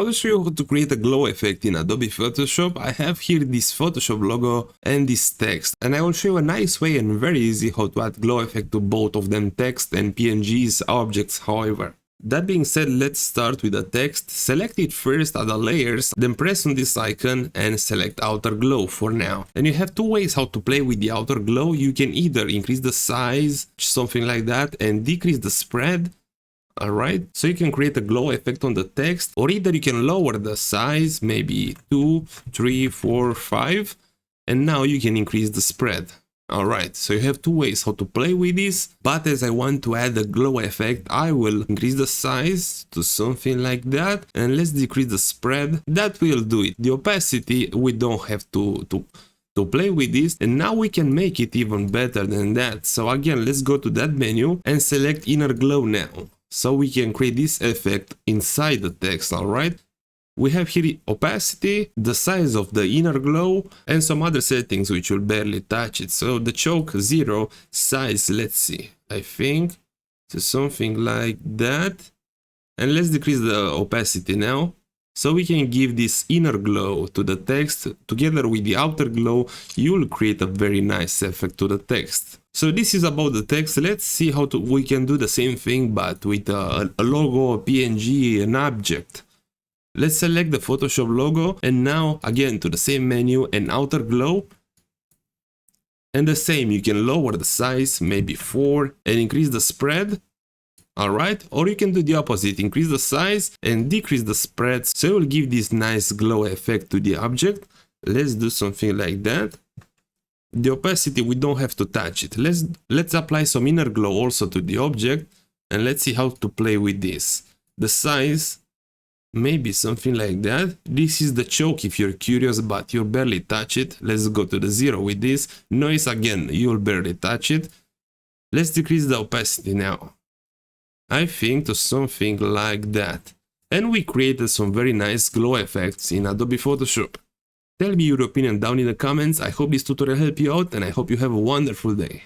I will show you how to create a glow effect in Adobe Photoshop. I have here this Photoshop logo and this text, and I will show you a nice way and very easy how to add glow effect to both of them, text and PNGs, objects, however. That being said, let's start with the text. Select it first at the layers, then press on this icon and select outer glow for now. And you have two ways how to play with the outer glow. You can either increase the size, something like that, and decrease the spread. Alright, so you can create a glow effect on the text, or either you can lower the size, maybe 2, 3, 4, 5, and now you can increase the spread. Alright, so you have two ways how to play with this, but as I want to add a glow effect, I will increase the size to something like that, and let's decrease the spread. That will do it. The opacity, we don't have to play with this, and now we can make it even better than that. So again, let's go to that menu and select inner glow now. So we can create this effect inside the text, alright? We have here opacity, the size of the inner glow, and some other settings which will barely touch it. So the choke 0, size, let's see, I think to something like that. And let's decrease the opacity now. So we can give this inner glow to the text. Together with the outer glow, you'll create a very nice effect to the text. So this is about the text. Let's see how we can do the same thing but with a logo, a PNG, an object. Let's select the Photoshop logo and now again to the same menu and outer glow. And the same, you can lower the size, maybe 4, and increase the spread. Alright, or you can do the opposite, increase the size and decrease the spread, so it will give this nice glow effect to the object. Let's do something like that. The opacity, we don't have to touch it. Let's apply some inner glow also to the object, and let's see how to play with this. The size, maybe something like that. This is the choke if you're curious, but you'll barely touch it. Let's go to the 0 with this. Noise, again, you'll barely touch it. Let's decrease the opacity now, I think to something like that. And we created some very nice glow effects in Adobe Photoshop. Tell me your opinion down in the comments. I hope this tutorial helped you out and I hope you have a wonderful day.